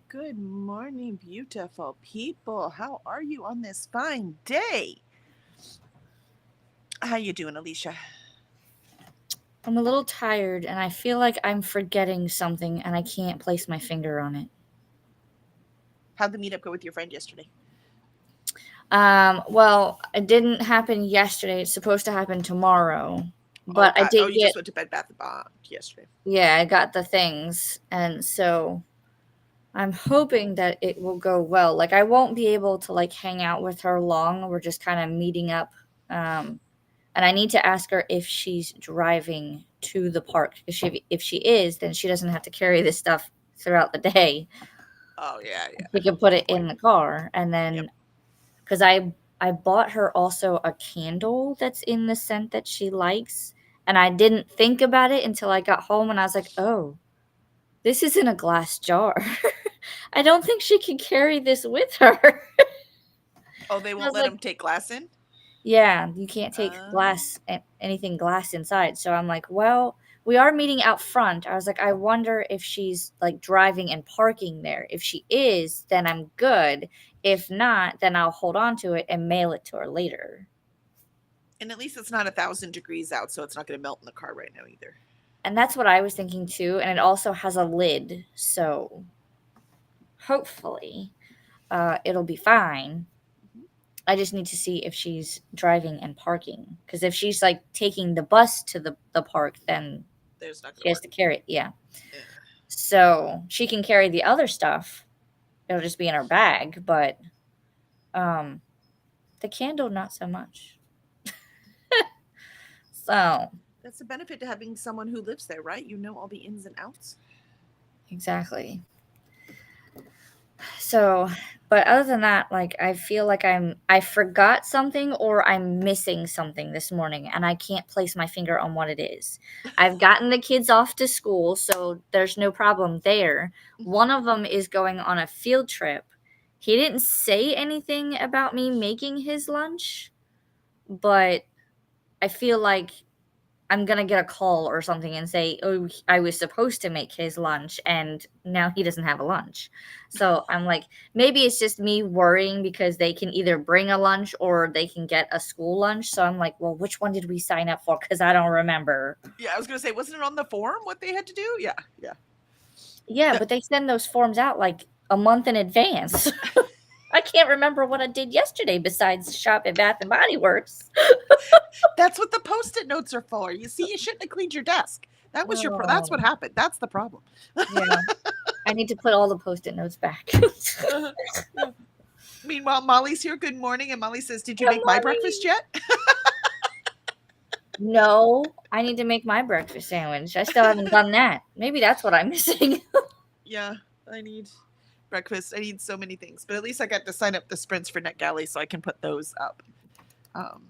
Good morning, beautiful people. How are you on this fine day? How you doing, Alicia? I'm a little tired and I feel like I'm forgetting something and I can't place my finger on it. How'd the meetup go with your friend yesterday? Well, it didn't happen yesterday. It's supposed to happen tomorrow. Oh But I God! Oh, did you just get, went to Bed Bath and Beyond yesterday. yeah, I got the things. And so I'm hoping that it will go well. Like, I won't be able to, like, hang out with her long. We're just kind of meeting up. And I need to ask her if she's driving to the park. If she is, then she doesn't have to carry this stuff throughout the day. Oh yeah, She yeah. can put Good it point. in the car, and Yep. then because I bought her also a candle that's in the scent that she likes, and I didn't think about it until I got home, and I was like, "Oh, this is in a glass jar. I don't think she can carry this with her." Oh, they I won't was let like, him take glass in. "Yeah, you can't take Uh, glass anything glass inside." So I'm like, "Well, we are meeting out front." I was like, "I wonder if she's, like, driving and parking there. If she is, then I'm good. If not, then I'll hold on to it and mail it to her later." and at least it's not 1,000 degrees out, so it's not going to melt in the car right now either. And that's what I was thinking too, and it also has a lid, so hopefully, it'll be fine. Mhm. I just need to see if she's driving and parking. Because if she's, like, taking the bus to the park, then There's not going she to has work. to carry it, yeah. Yeah. So, she can carry the other stuff. It'll just be in her bag, but, um, the candle, not so much. So, That's the benefit to having someone who lives there, right? You know all the ins and outs. exactly. So, but other than that, like, I feel like I forgot something or I'm missing something this morning and I can't place my finger on what it is. I've gotten the kids off to school, so there's no problem there. Mhm. One of them is going on a field trip. He didn't say anything about me making his lunch, but I feel like I'm gonna get a call or something and say, "Oh, I was supposed to make his lunch, and now he doesn't have a lunch." So I'm like, maybe it's just me worrying because they can either bring a lunch or they can get a school lunch. So I'm like, well, which one did we sign up for? Because I don't remember. Yeah, I was going to say, wasn't it on the form what they had to do? Yeah, yeah. Yeah, No, but they send those forms out like a month in advance. I can't remember what I did yesterday besides shop at Bath and Body Works. that's what the post-it notes are for. You see, you shouldn't have cleaned your desk. That's what Oh, happened. That's the problem. yeah. I need to put all the Post-it notes back. Uh, yeah. Meanwhile, Molly's here. Good morning. And Molly says, "Did you Good make my breakfast morning. yet?" No, I need to make my breakfast sandwich. I still haven't done that. Maybe that's what I'm missing. Yeah, I need breakfast. I need so many things. But at least I got to sign up the sprints for NetGalley so I can put those up. Um,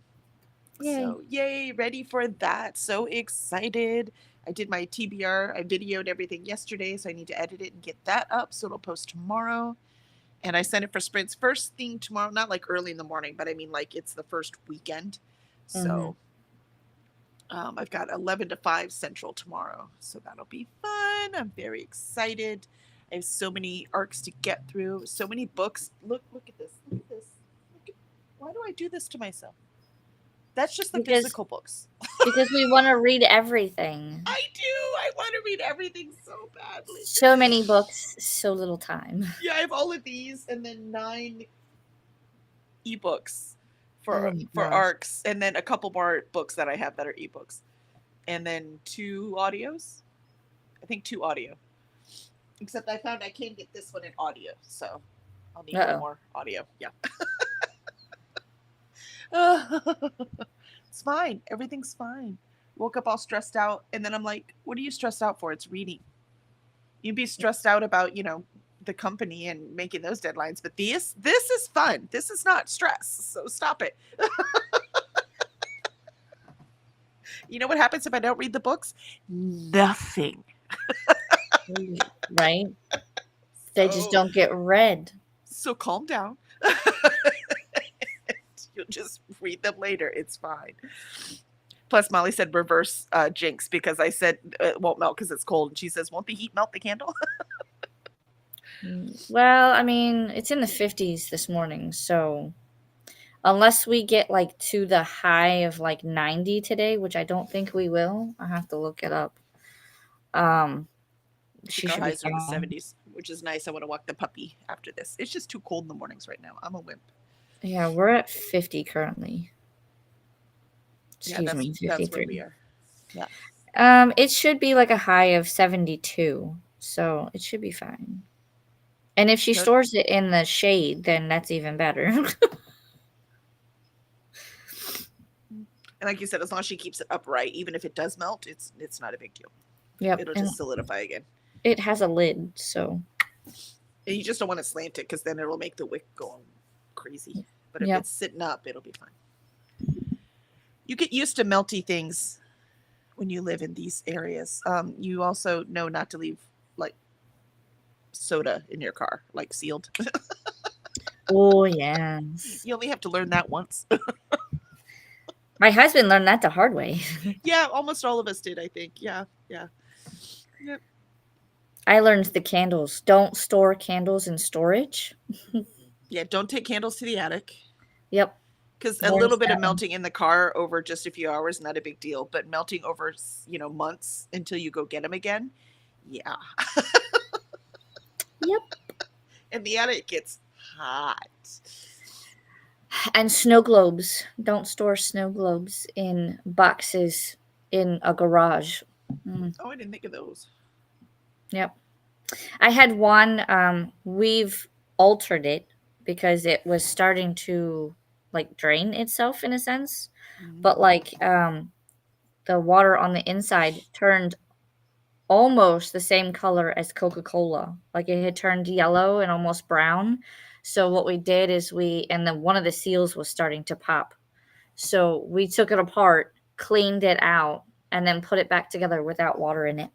Yay. so, yay, ready for that. So excited. I did my TBR. I videoed everything yesterday, so I need to edit it and get that up so it'll post tomorrow. And I sent it for sprints first thing tomorrow, not like early in the morning, but I mean like it's the first weekend. Mhm. So I've got 11 to 5 Central tomorrow. So that'll be fun. I'm very excited. I have so many arcs to get through, so many books. Look at this. Look at this. Look at, why do I do this to myself? That's just the Because physical books. because we wanna read everything. I do. I want to read everything so badly. So many books, so little time. Yeah, I have all of these and then 9 ebooks Oh for my for gosh. arcs and then a couple more books that I have that are ebooks. And then 2 audios. I think 2 audio. Except I found I can get this one in audio, so I'll need one Uh-oh. more audio. Yeah. It's fine. Everything's fine. Woke up all stressed out, and then I'm like, "What are you stressed out for? It's reading. You'd be stressed out about, the company and making those deadlines, but this is fun. This is not stress. So stop it." You know what happens if I don't read the books? Nothing. Right? They just So don't get read. so calm down. You'll just read them later. It's fine. Plus, Molly said reverse jinx because I said it won't melt because it's cold. And she says, won't the heat melt the candle? Well, I mean, it's in the 50s this morning, so unless we get like to the high of like 90 today, which I don't think we will, I have to look it up. I She think our should be highs are in the fine. 70s, which is nice. I want to walk the puppy after this. It's just too cold in the mornings right now. I'm a wimp. Yeah, we're at 50 currently. Yeah, Excuse me, that's where we 53. are. Yeah. It should be like a high of 72, so it should be fine. And if she Good. stores it in the shade, then that's even better. And like you said, as long as she keeps it upright, even if it does melt, it's not a big deal. Yep, It'll and just solidify again. it has a lid, so And you just don't want to slant it because then it'll make the wick go crazy. But if yep. it's sitting up, it'll be fine. You get used to melty things when you live in these areas. You also know not to leave like soda in your car, like sealed. Oh, yes. You only have to learn that once. My husband learned that the hard way. Yeah, almost all of us did, I think. Yeah, yeah. Yep. I learned the candles. Don't store candles in storage. Yeah, don't take candles to the attic Yep. because a Learned little bit of that one. melting in the car over just a few hours, not a big deal. But melting over, months until you go get them again, yeah. Yep. And the attic gets hot. And snow globes. Don't store snow globes in boxes in a garage. Oh, I didn't think of those. Yep. I had one, we've altered it because it was starting to like drain itself in a sense. Mhm. But like the water on the inside turned almost the same color as Coca-Cola. Like it had turned yellow and almost brown. So what we did is and then one of the seals was starting to pop. So we took it apart, cleaned it out, and then put it back together without water in it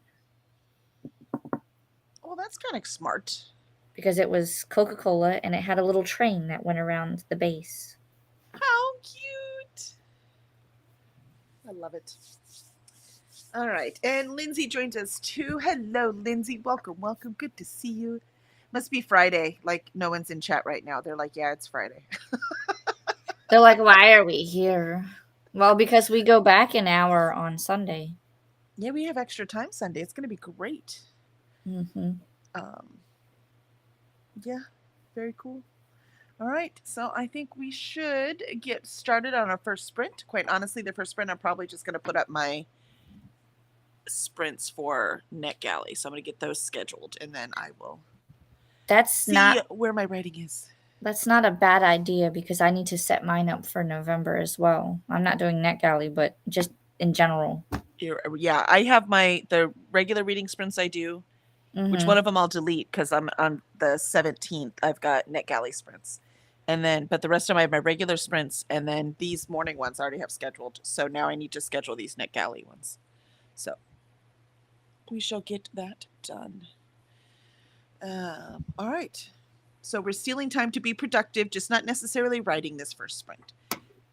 Well, that's kind of smart. because it was Coca-Cola and it had a little train that went around the base. How cute. I love it. All right. And Lindsay joins us too. Hello, Lindsay. Welcome, welcome. Good to see you. Must be Friday. Like, no one's in chat right now. They're like, yeah, it's Friday. They're like, why are we here? Well, because we go back an hour on Sunday. Yeah, we have extra time Sunday. It's going to be great. Mm-hmm. Yeah, very cool. All right, so I think we should get started on our first sprint. Quite honestly, the first sprint, I'm probably just going to put up my sprints for NetGalley. So I'm going to get those scheduled, and then I will see where my writing is. That's not a bad idea because I need to set mine up for November as well. I'm not doing NetGalley, but just in general. Yeah, I have the regular reading sprints I do. Which one of them I'll delete because I'm on the 17th. I've got NetGalley sprints. And then, but the rest of them I have my regular sprints. And then these morning ones I already have scheduled. So now I need to schedule these NetGalley ones. So we shall get that done. All right. So we're stealing time to be productive, just not necessarily writing this first sprint.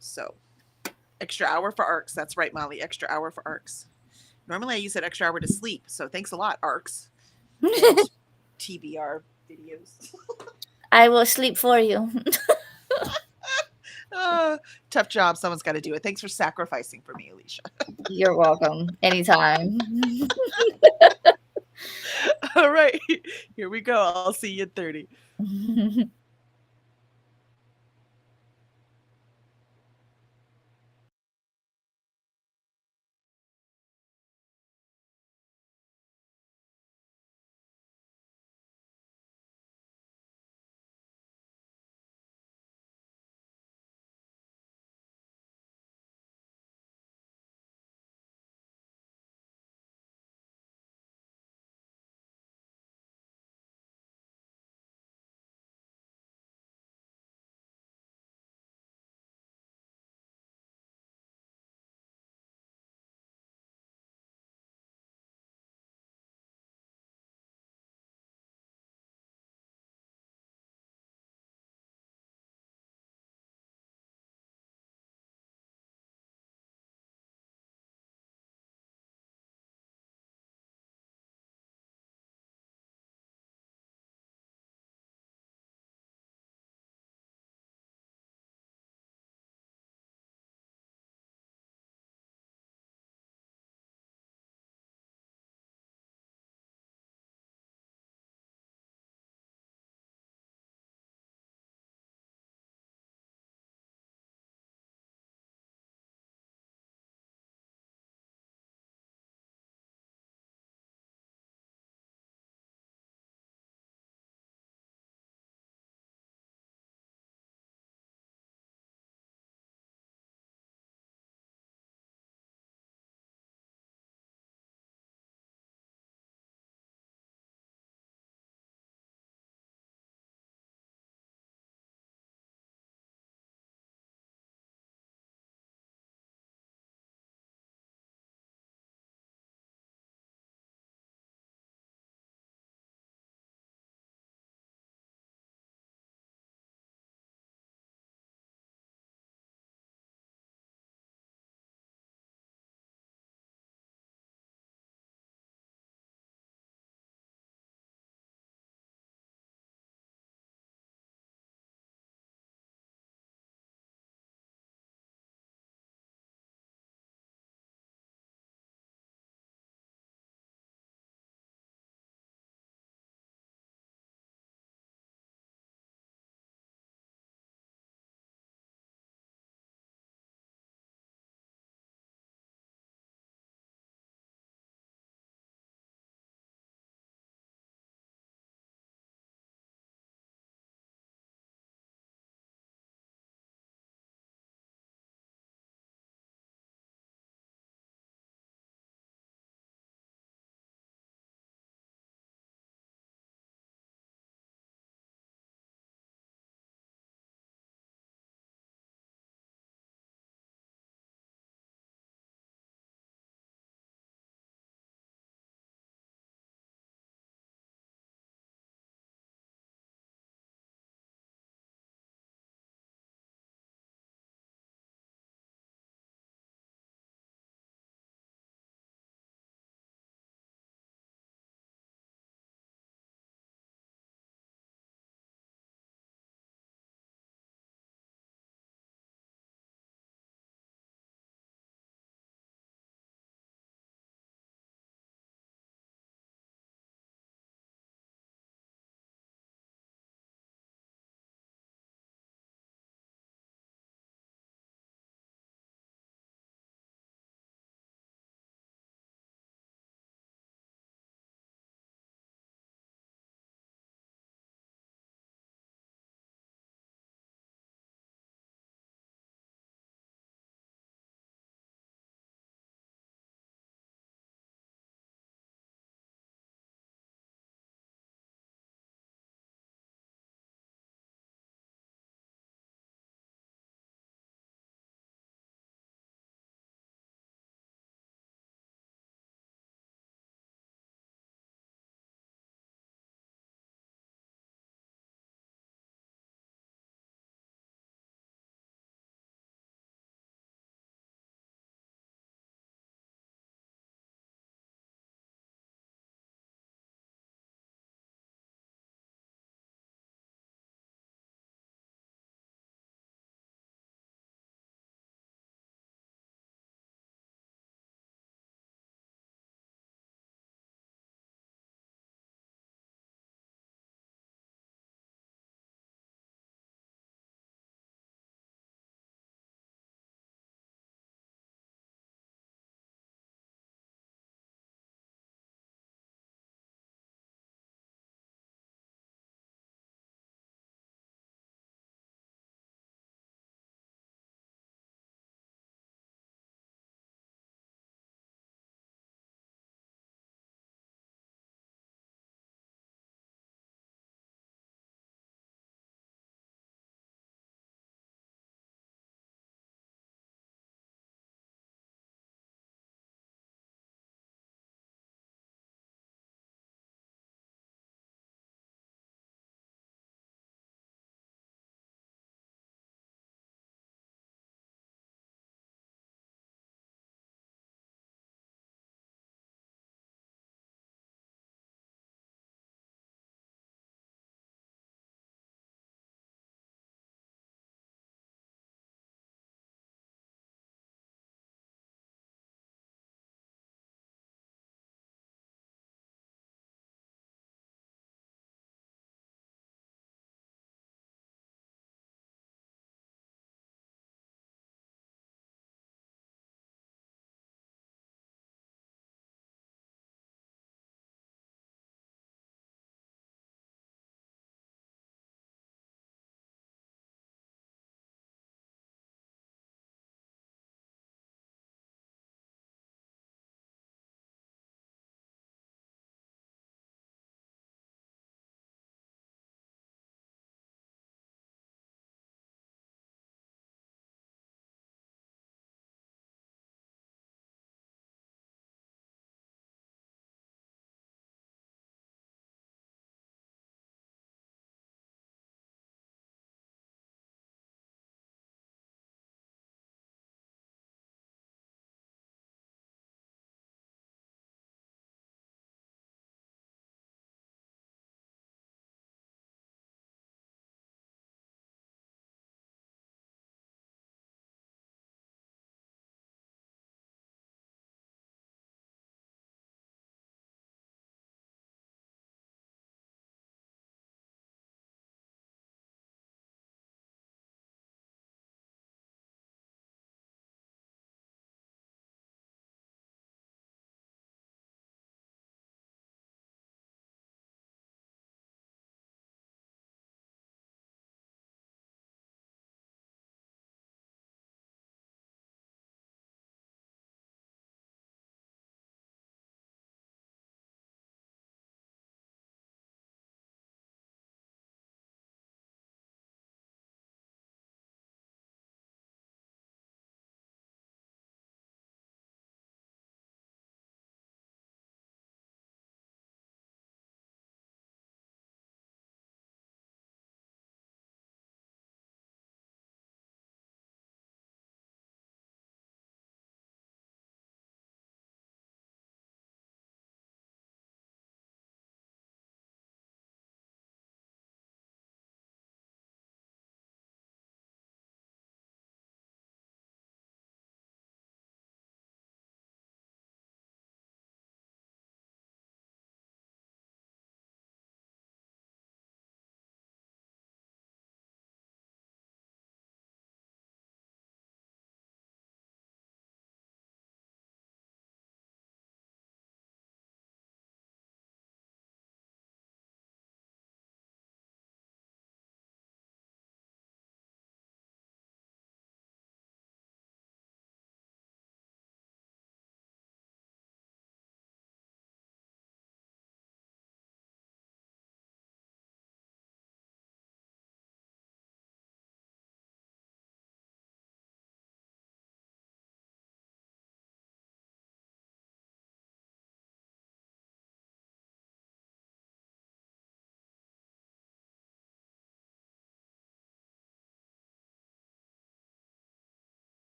So extra hour for ARCs. That's right, Molly. Extra hour for ARCs. Normally I use that extra hour to sleep. So thanks a lot, ARCs. TBR videos. I will sleep for you. Tough job. Someone's got to do it. Thanks for sacrificing for me, Alicia. You're welcome. Anytime. All right. Here we go. I'll see you at 30.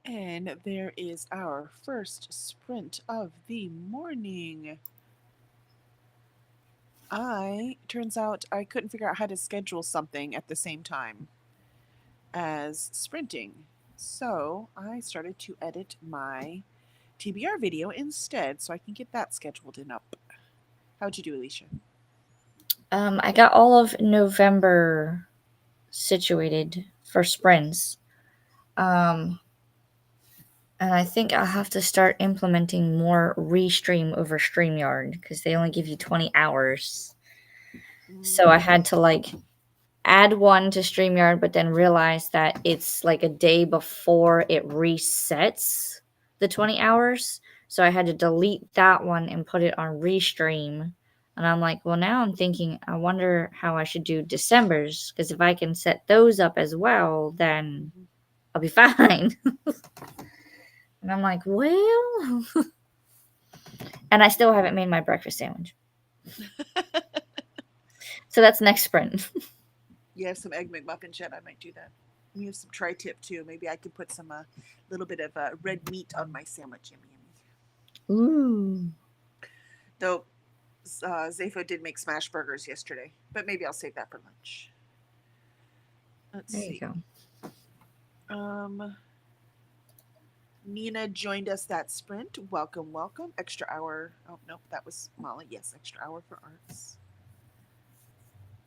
And there is our first sprint of the morning. Turns out I couldn't figure out how to schedule something at the same time as sprinting. So I started to edit my TBR video instead so I can get that scheduled and up. How'd you do, Alicia? I got all of November situated for sprints. And I think I'll have to start implementing more restream over StreamYard because they only give you 20 hours. So I had to like add one to StreamYard, but then realize that it's like a day before it resets the 20 hours. So I had to delete that one and put it on Restream. And I'm like, well, now I'm thinking, I wonder how I should do December's because if I can set those up as well, then I'll be fine. And I'm like, well, and I still haven't made my breakfast sandwich. So that's next sprint. You have some egg McMuffin shed. I might do that. We have some tri-tip too. Maybe I could put some little bit of red meat on my sandwich. Yummy, yummy. Ooh. Though Zafo did make smash burgers yesterday, but maybe I'll save that for lunch. Let's There see. you go. Nina joined us that sprint. Welcome, welcome. Extra hour. Oh, nope, that was Molly. Yes, extra hour for arts.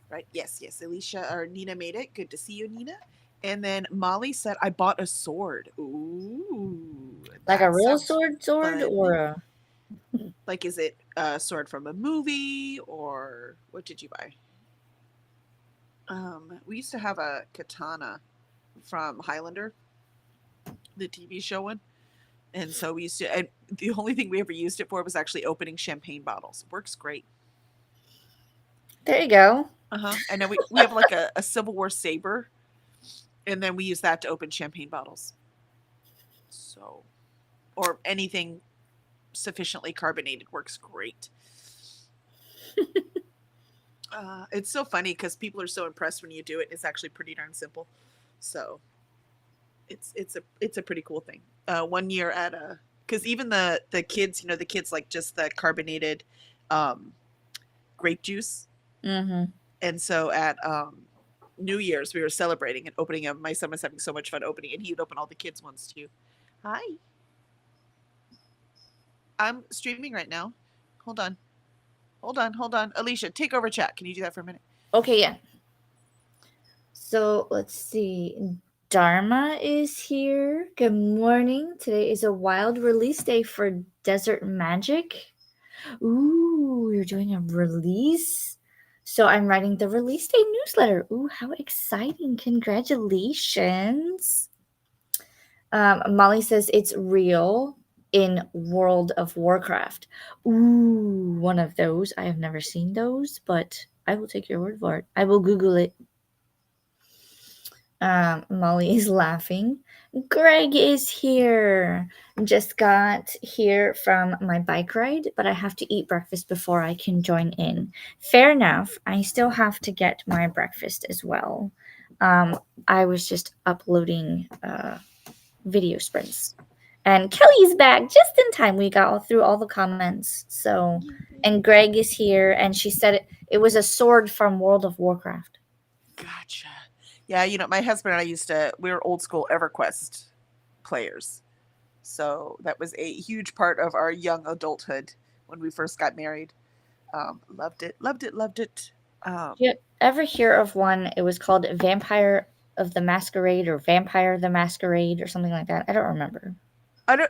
Right. Yes, yes. Alicia or Nina made it. Good to see you, Nina. And then Molly said, I bought a sword. Ooh. Like a that real sounds sword fun. or a Like, is it a sword from a movie or what did you buy? We used to have a katana from Highlander, the TV show one. And so we used to, and the only thing we ever used it for was actually opening champagne bottles. Works great. There you go. And then we have like a Civil War saber, and then we use that to open champagne bottles. So, or anything sufficiently carbonated works great. It's so funny because people are so impressed when you do it. It's actually pretty darn simple. So, it's a pretty cool thing. One year at a because even the kids, the kids like just the carbonated grape juice. Mm-hmm. And so at New Year's, we were celebrating and opening them. My son was having so much fun opening, and he would open all the kids' ones too. Hi. I'm streaming right now. Hold on. Hold on. Alicia, take over chat. Can you do that for a minute? Okay, yeah. So let's see. Dharma is here. Good morning. Today is a wild release day for Desert Magic. Ooh, you're doing a release? So I'm writing the release day newsletter. Ooh, how exciting. Congratulations. Molly says it's real in World of Warcraft. Ooh, one of those. I have never seen those, but I will take your word for it. I will Google it. Molly is laughing. Greg is here. Just got here from my bike ride, but I have to eat breakfast before I can join in. Fair enough. I still have to get my breakfast as well. I was just uploading video sprints. And Kelly's back just in time. We got through all the comments. So, and Greg is here, and she said it was a sword from World of Warcraft. Gotcha. Yeah, my husband and I we were old school EverQuest players. So that was a huge part of our young adulthood when we first got married. Loved it. Did you ever hear of one? It was called Vampire of the Masquerade or Vampire the Masquerade or something like that. I don't remember.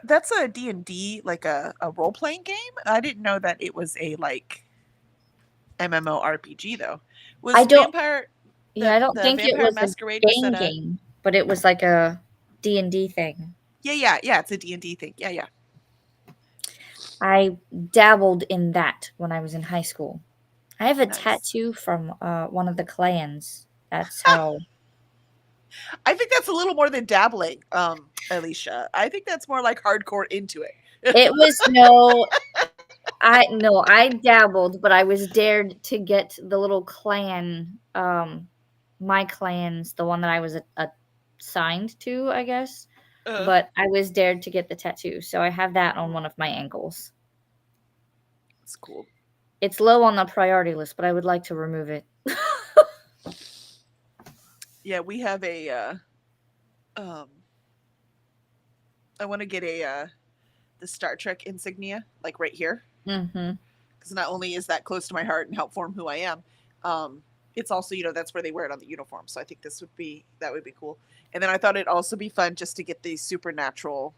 That's a D&D, like a role-playing game. I didn't know that it was a like MMORPG though. Was I don't. Vampire? Yeah, I don't The think it Vampire was Masquerade, a was that game, but it was like a D&D thing. Yeah. It's a D&D thing. Yeah. I dabbled in that when I was in high school. I have a Nice. tattoo from one of the clans. That's how. I think that's a little more than dabbling, Alicia. I think that's more like hardcore into it. It was no. I dabbled, but I was dared to get the little clan. My clan's the one that I was assigned to, I guess. but I was dared to get the tattoo, so I have that on one of my ankles. It's cool. It's low on the priority list, but I would like to remove it. Yeah, we have um I want to get the Star Trek insignia like right here, Mm-hmm. because not only is that close to my heart and help form who I am, it's also, that's where they wear it on the uniform. So I think that would be cool. And then I thought it'd also be fun just to get the supernatural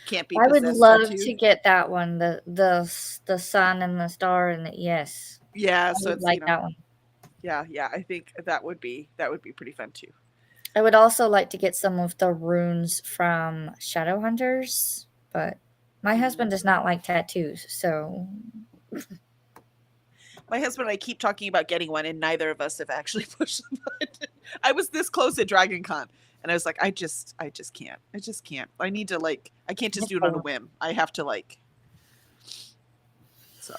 can't be I would possessed love tattoo. to get that one, the sun and the star, and yes, Yeah, I so would it's like that one. yeah, I think that would be pretty fun too. I would also like to get some of the runes from Shadowhunters, but my husband does not like tattoos, so My husband and I keep talking about getting one, and neither of us have actually pushed the button. I was this close at Dragon Con, and I was like, I just can't. I just can't. I need to I can't just do it on a whim. I have to so.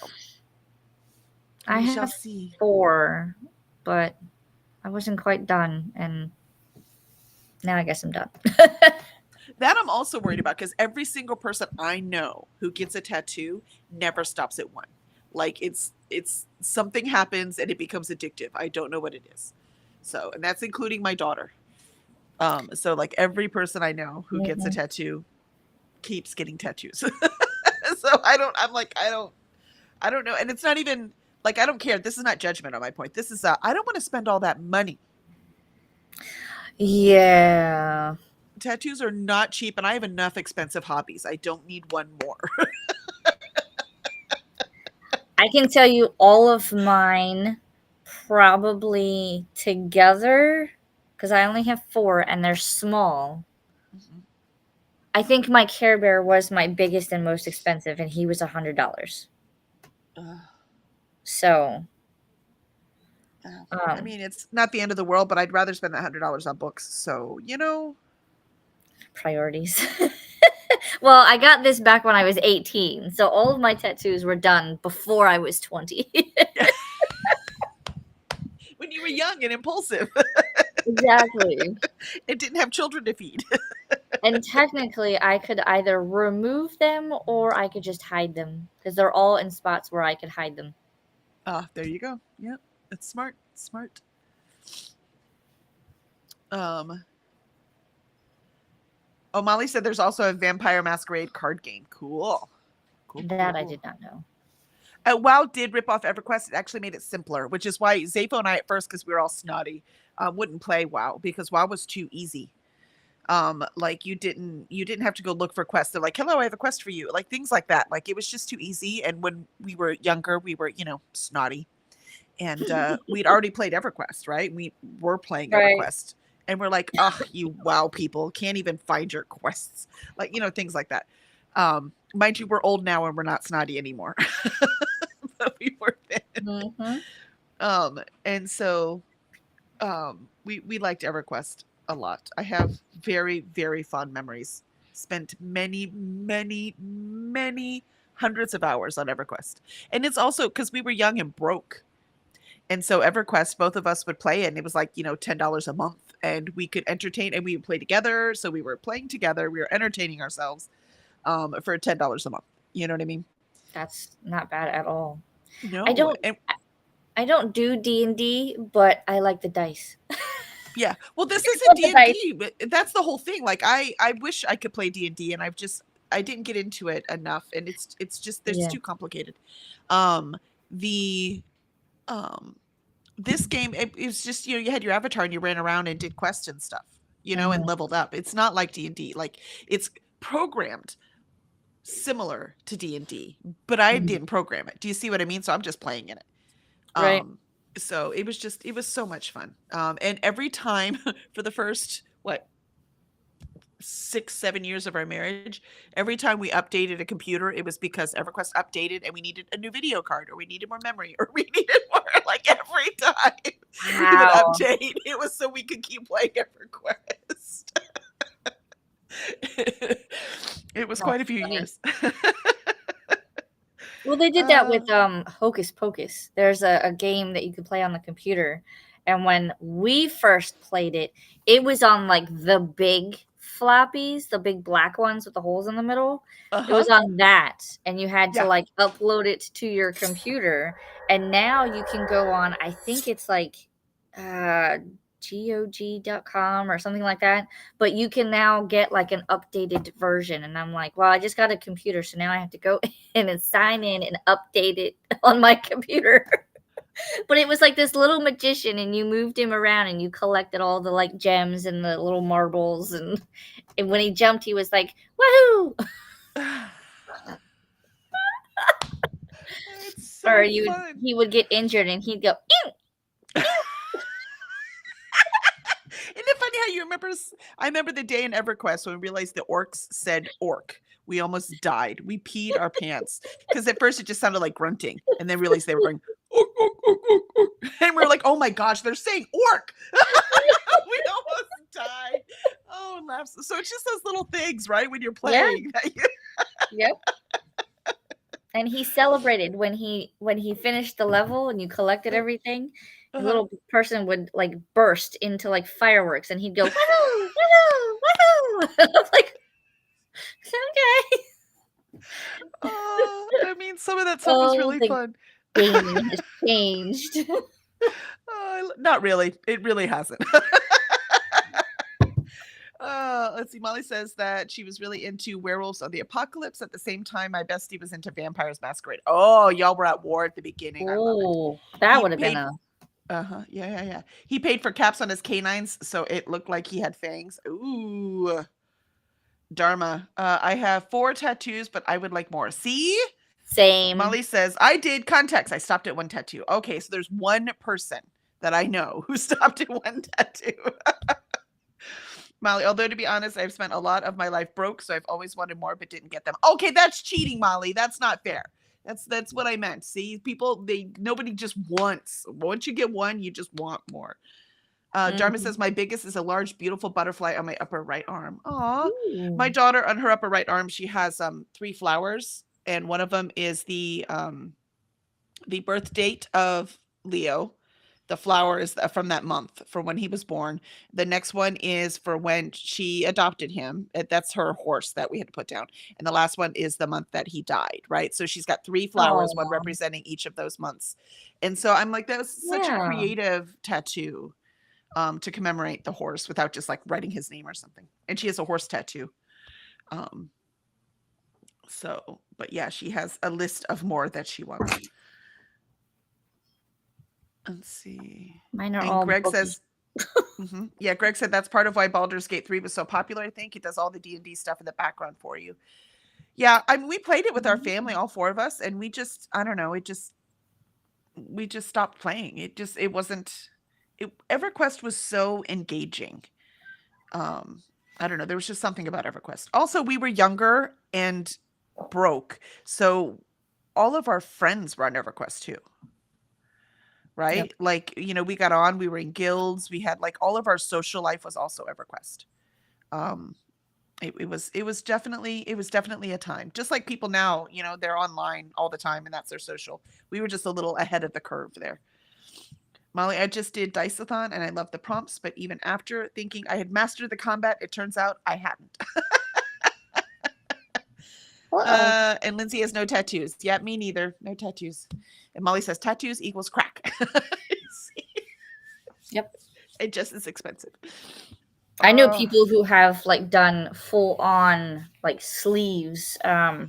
I We shall have see. 4, but I wasn't quite done, and now I guess I'm done. That I'm also worried about, because every single person I know who gets a tattoo never stops at one. Like it's something happens and it becomes addictive. I don't know what it is. So, and that's including my daughter. So like every person I know who gets a Mhm. tattoo keeps getting tattoos. So I don't know. And it's not even like, I don't care. This is not judgment on my point. This is I don't want to spend all that money. Yeah. Tattoos are not cheap, and I have enough expensive hobbies. I don't need one more. I can tell you all of mine probably together, because I only have 4 and they're small. I think my Care Bear was my biggest and most expensive, and he was $100. So, I mean, it's not the end of the world, but I'd rather spend that $100 on books. So, priorities. Well, I got this back when I was 18, so all of my tattoos were done before I was 20. when you were young and impulsive, Exactly. it didn't have children to feed. And technically, I could either remove them or I could just hide them, because they're all in spots where I could hide them. There you go. Yep, it's smart. Smart. Oh, Molly said there's also a Vampire Masquerade card game. Cool. That I did not know. WoW did rip off EverQuest. It actually made it simpler, which is why Zafo and I at first, because we were all snotty, wouldn't play WoW, because WoW was too easy. Like you didn't have to go look for quests. They're like, hello, I have a quest for you. Like things like that. Like it was just too easy. And when we were younger, we were, snotty. And we'd already played EverQuest, right? We were playing Right. EverQuest. And we're like, oh, you WoW people can't even find your quests. Like, things like that. Mind you, we're old now and we're not snotty anymore. But we were then. Mm-hmm. And so we liked EverQuest a lot. I have very, very fond memories. Spent many, many, many hundreds of hours on EverQuest. And it's also because we were young and broke. And so EverQuest, both of us would play it, and it was like, $10 a month, and we could entertain, and we would play together. So we were playing together. We were entertaining ourselves for $10 a month. You know what I mean? That's not bad at all. No. I don't do D&D, but I like the dice. Yeah. Well, this isn't D&D, but that's the whole thing. Like I wish I could play D&D, and I didn't get into it enough, and it's just there's too complicated. This game, it was just, you had your avatar and you ran around and did quests and stuff, and leveled up. It's not like D&D. Like it's programmed similar to D&D, but I didn't program it. Do you see what I mean? So I'm just playing in it. Right. So it was so much fun. And every time for the first, 6-7 years of our marriage, every time we updated a computer, it was because EverQuest updated and we needed a new video card, or we needed more memory, or we needed more. Like every time we would update, it was so we could keep playing EverQuest. It was quite a few years. Well, they did that with Hocus Pocus. There's a game that you could play on the computer, and when we first played it, it was on like the big floppies, the big black ones with the holes in the middle. It Uh-huh. was on that, and you had to Yeah. like upload it to your computer. And now you can go on, I think it's like GOG.com or something like that. But you can now get like an updated version. And I'm like, well, I just got a computer, so now I have to go in and sign in and update it on my computer. But it was like this little magician, and you moved him around, and you collected all the like gems and the little marbles, and when he jumped, he was like, "Woohoo!" It's Or so fun. he would get injured, and he'd go, "Ew." Isn't it funny how you remember? I remember the day in EverQuest when we realized the orcs said orc. We almost died. We peed our pants because at first it just sounded like grunting, and then realized they were going orc, orc, orc, orc, orc. And we were like, "Oh my gosh, they're saying orc!" We almost died. Oh, laughs. So it's just those little things, right? When you're Yeah. playing, Yep. And he celebrated when he finished the level and you collected everything. The Uh-huh. little person would like burst into like fireworks, and he'd go, "Woohoo! Woohoo! Woohoo!" I was like, okay. I mean, some of that stuff was Oh, really the fun. gaming has changed. Not really. It really hasn't. Let's see. Molly says that she was really into Werewolves of the Apocalypse. At the same time, my bestie was into Vampires Masquerade. Oh, y'all were at war at the beginning. I love it. Oh, that He would have been paid. a Yeah, yeah, yeah. He paid for caps on his canines, so it looked like he had fangs. Ooh, Dharma. I have 4 tattoos, but I would like more. See, same. Molly says I did context. I stopped at 1 tattoo. Okay, so there's one person that I know who stopped at 1 tattoo. Molly, although to be honest, I've spent a lot of my life broke, so I've always wanted more but didn't get them. Okay, that's cheating, Molly. That's not fair. That's what I meant. See, people, nobody just wants. Once you get one, you just want more. Dharma says my biggest is a large, beautiful butterfly on my upper right arm. Aw. My daughter on her upper right arm, she has 3 flowers, and one of them is the birth date of Leo. The flower is from that month, from when he was born. The next one is for when she adopted him. That's her horse that we had to put down. And the last one is the month that he died, right? So she's got 3 flowers, one Aw. representing each of those months. And so I'm like, that was such a Yeah. creative tattoo to commemorate the horse without just like writing his name or something. And she has a horse tattoo. So, but yeah, she has a list of more that she wants. Let's see. Mine are And all Greg booky. says, yeah, Greg said that's part of why Baldur's Gate 3 was so popular. I think it does all the D&D stuff in the background for you. Yeah, I mean, we played it with our family, all 4 of us, and we just, I don't know, we just stopped playing. It wasn't. EverQuest was so engaging. I don't know. There was just something about EverQuest. Also, we were younger and broke, so all of our friends were on EverQuest too. Right? Yep. Like, we got on, we were in guilds, we had like all of our social life was also EverQuest. It was definitely a time. Just like people now, they're online all the time and that's their social. We were just a little ahead of the curve there. Molly, I just did Dice-a-thon and I love the prompts, but even after thinking I had mastered the combat, it turns out I hadn't. And Lindsay has no tattoos. Yeah, me neither. No tattoos. And Molly says tattoos equals crack. Yep. It just is expensive. I know people who have like done full on like sleeves. A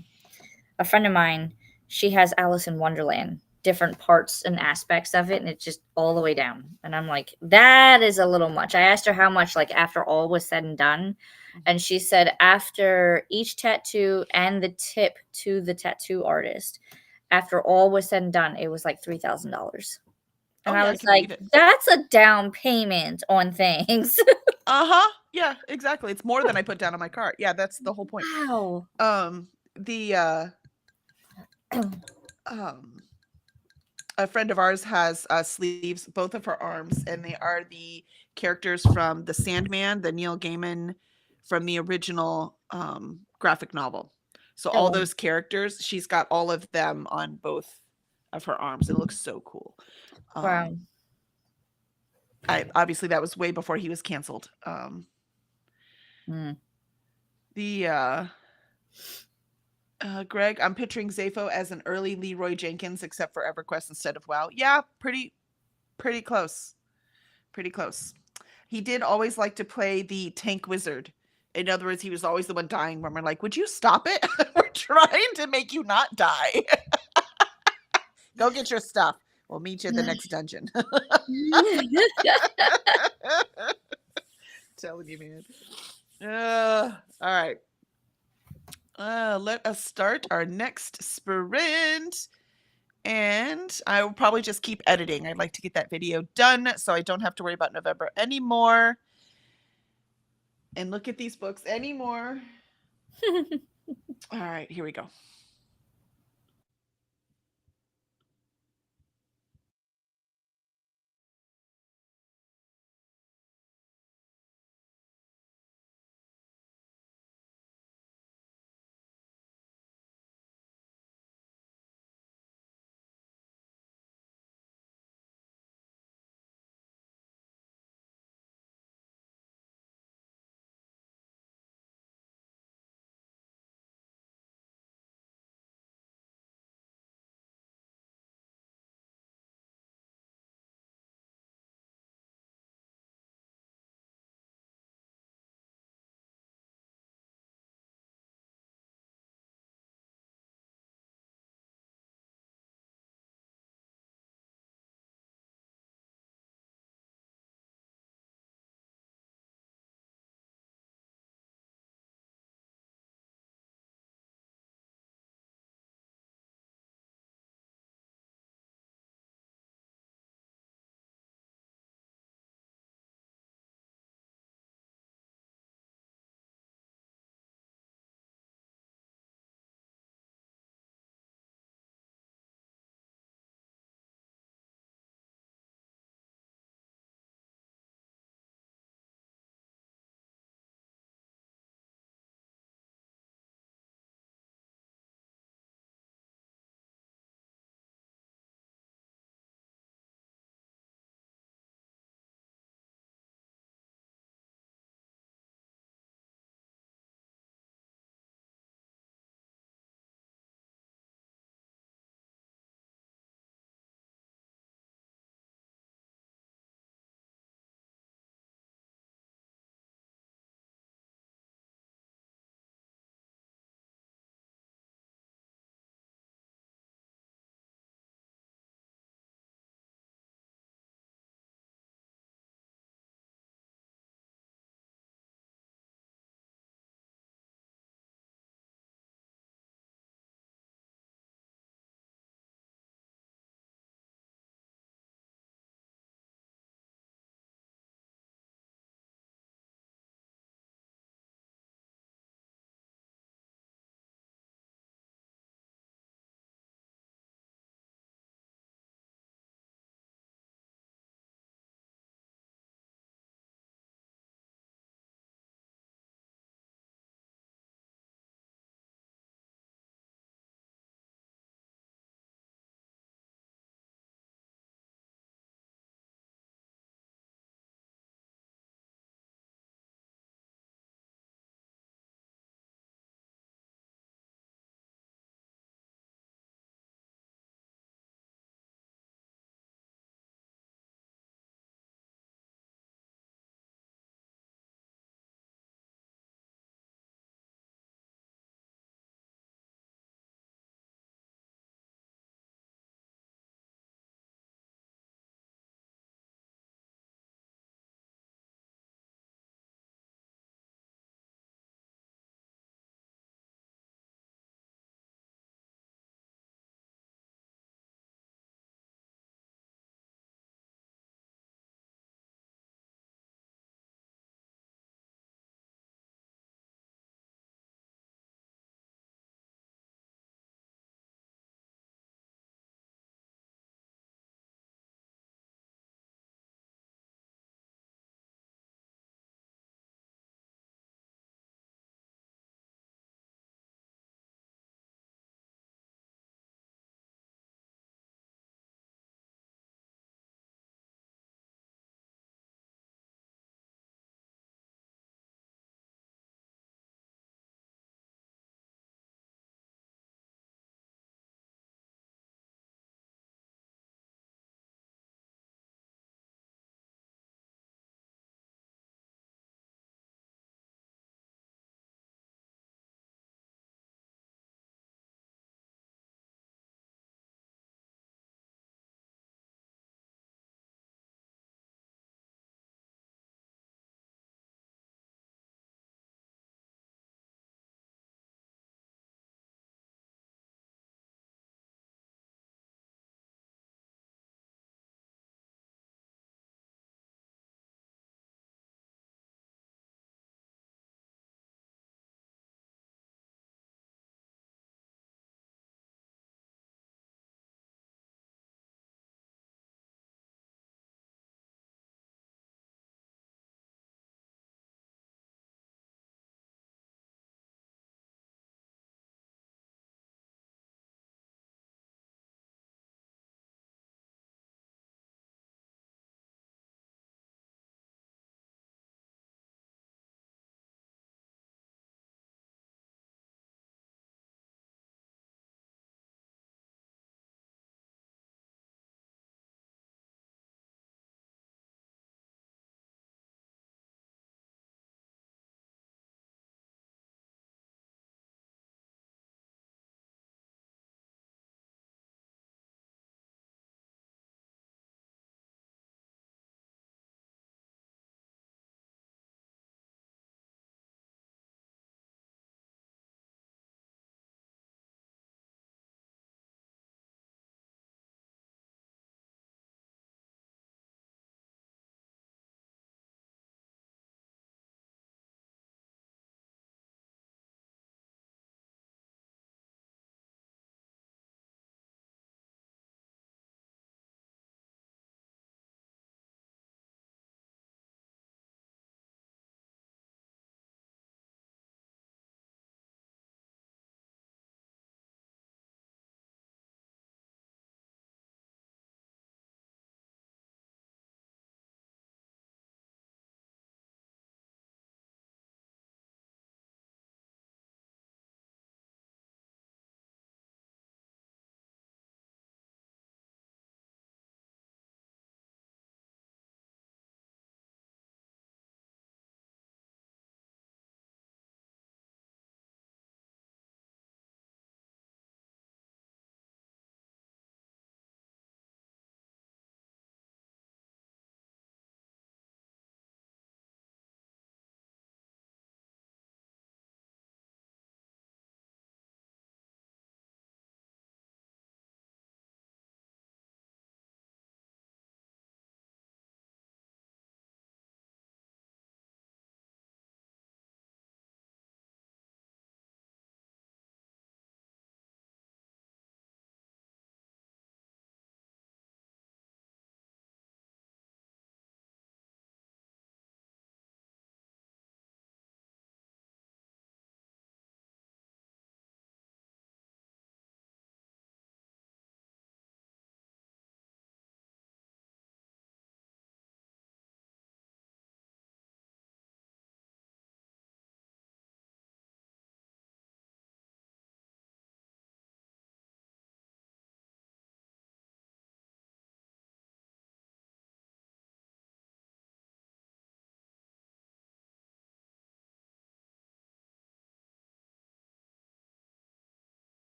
friend of mine, she has Alice in Wonderland, different parts and aspects of it, and it's just all the way down. And I'm like, that is a little much. I asked her how much, like after all was said and done, and she said after each tattoo and the tip to the tattoo artist, after all was said and done, it was like $3,000. And I was like, that's a down payment on things. Yeah, exactly. It's more than I put down on my cart. Yeah, that's the whole point. Wow. A friend of ours has sleeves, both of her arms, and they are the characters from The Sandman, the Neil Gaiman from the original graphic novel. So all those characters, she's got all of them on both of her arms. It looks so cool. Wow. Obviously that was way before he was canceled. The Greg, I'm picturing Zafo as an early Leroy Jenkins, except for EverQuest instead of WoW. Yeah, pretty close. Pretty close. He did always like to play the tank wizard. In other words, he was always the one dying when we're like, would you stop it? We're trying to make you not die. Go get your stuff. We'll meet you at the next dungeon. Telling you, man. All right. Let us start our next sprint. And I will probably just keep editing. I'd like to get that video done so I don't have to worry about November anymore. And look at these books anymore. All right, here we go.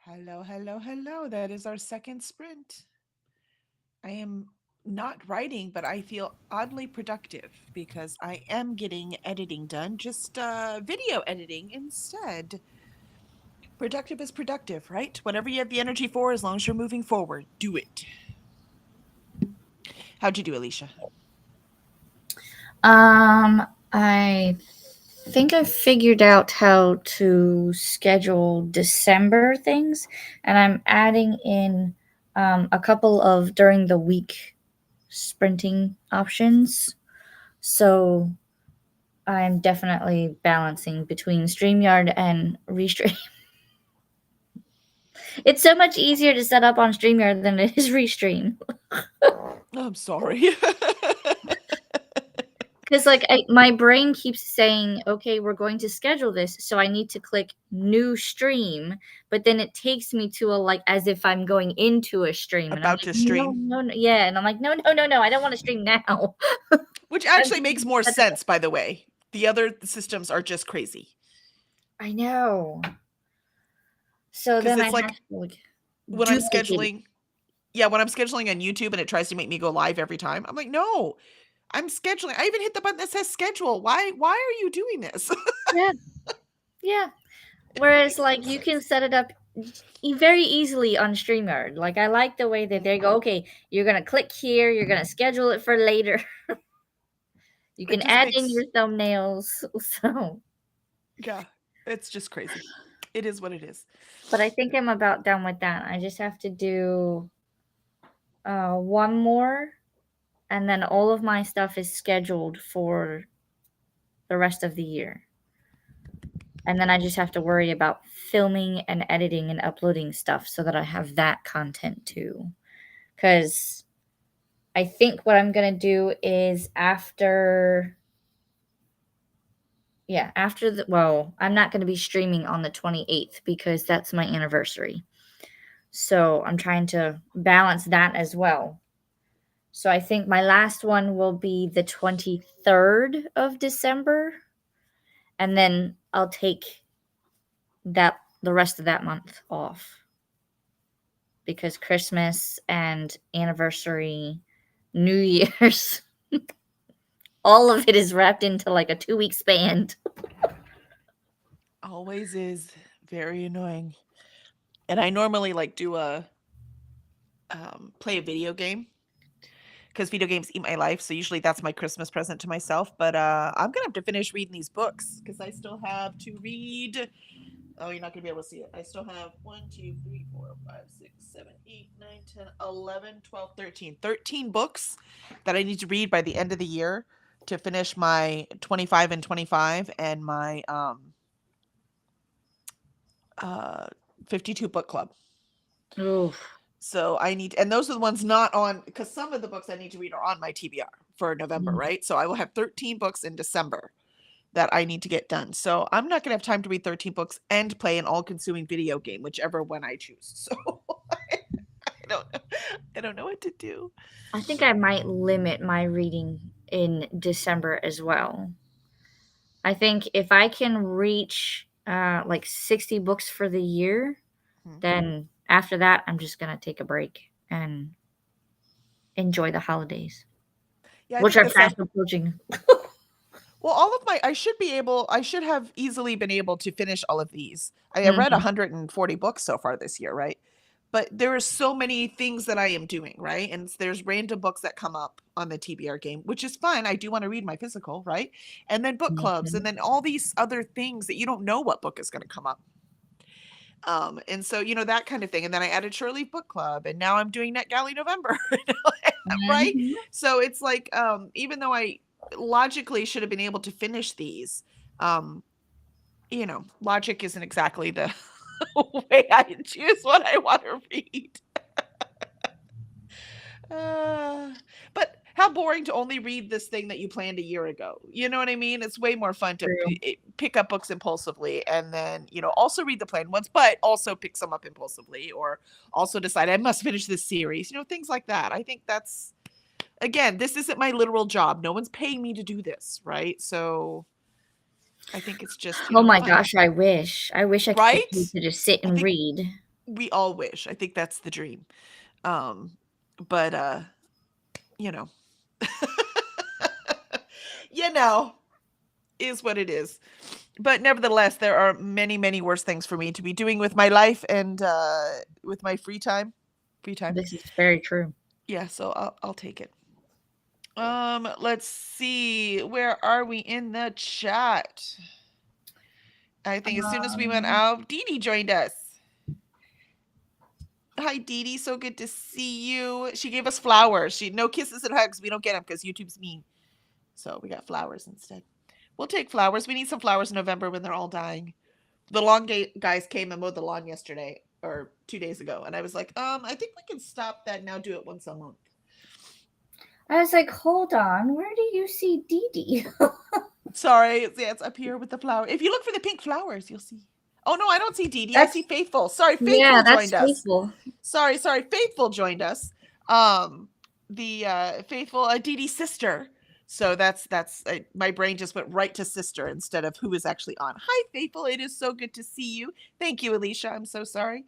Hello, hello, hello. That is our second sprint. I am not writing, but I feel oddly productive because I am getting editing done, just video editing instead. Productive is productive, right? Whatever you have the energy for, as long as you're moving forward, do it. How'd you do, Alicia? I think I figured out how to schedule December things, and I'm adding in a couple of during the week sprinting options. So I'm definitely balancing between StreamYard and Restream. It's so much easier to set up on StreamYard than it is Restream. I'm sorry. Because my brain keeps saying, okay, we're going to schedule this, so I need to click new stream, but then it takes me to as if I'm going into a stream, and I'm About like, to no, stream. no, no, yeah, and I'm like, no, no, no, no, I don't want to stream now. Which I'm actually makes more sense, by the way. The other systems are just crazy. I know. So Because then I it's have like to when I'm duplicate it. scheduling, yeah, when I'm scheduling on YouTube and it tries to make me go live every time, I'm like, no, I'm scheduling. I even hit the button that says schedule. Why are you doing this? Yeah, yeah. Whereas you can set it up very easily on StreamYard. I like the way that they go, okay, you're gonna click here, you're gonna schedule it for later. You It can just add in makes, your thumbnails. So, yeah, it's just crazy. It is what it is. but I think I'm about done with that. I just have to do one more, and then all of my stuff is scheduled for the rest of the year. And then I just have to worry about filming and editing and uploading stuff so that I have that content too. Because I think what I'm going to do is I'm not going to be streaming on the 28th because that's my anniversary. So I'm trying to balance that as well. So I think my last one will be the 23rd of December. And then I'll take the rest of that month off because Christmas and anniversary, New Year's, all of it is wrapped into a 2-week span. Always is very annoying. And I normally do a play a video game because video games eat my life. So usually that's my Christmas present to myself. But I'm gonna have to finish reading these books because I still have to read. Oh, you're not gonna be able to see it. I still have 1, 2, 3, 4, 5, 6, 7, 8, 9, 10, 11, 12, 13. 13 books that I need to read by the end of the year to finish my 25 and 25 and my 52 book club. Oof. So I need, and those are the ones not on, because some of the books I need to read are on my TBR for November, right? So I will have 13 books in December that I need to get done. So I'm not going to have time to read 13 books and play an all-consuming video game, whichever one I choose. So I don't know. I don't know what to do. I think I might limit my reading in December as well. I think if I can reach 60 books for the year, then after that, I'm just going to take a break and enjoy the holidays, Yeah, which are fast approaching. well, all of my, I should have easily been able to finish all of these. I have read 140 books so far this year, right? But there are so many things that I am doing, right? And there's random books that come up on the TBR game, which is fine. I do want to read my physical, right? And then book clubs, and then all these other things that you don't know what book is going to come up. And so, that kind of thing. And then I added Shirley Book Club, and now I'm doing NetGalley November, right? So it's even though I logically should have been able to finish these, logic isn't exactly the way I choose what I want to read. But how boring to only read this thing that you planned a year ago. You know what I mean? It's way more fun to pick up books impulsively and then, also read the planned ones, but also pick some up impulsively or also decide I must finish this series, things like that. I think that's, again, this isn't my literal job. No one's paying me to do this, right? So I think it's just, Oh my fun. gosh, I wish I could Right? get paid to just sit and read. We all wish. I think that's the dream. Um, but you know, you know, is what it is. But nevertheless, there are many, many worse things for me to be doing with my life and with my free time. Free time. This is very true. Yeah, so I'll take it. Let's see. Where are we in the chat? I think as soon as we went out, Dee Dee joined us. Hi, Dee Dee. So good to see you. She gave us flowers. No kisses and hugs. We don't get them because YouTube's mean. So we got flowers instead. We'll take flowers. We need some flowers in November when they're all dying. The lawn guys came and mowed the lawn yesterday or 2 days ago, and I was like, I think we can stop that now. Do it once a month. I was like, hold on, where do you see Dee Dee? Sorry, it's up here with the flower. If you look for the pink flowers, you'll see. Oh no, I don't see Dee Dee. I see Faithful. Sorry, Faithful joined us. Faithful. Sorry, Faithful joined us. The Faithful Dee Dee's sister. So that's my brain just went right to sister instead of who is actually on. Hi, Faithful. It is so good to see you. Thank you, Alicia. I'm so sorry.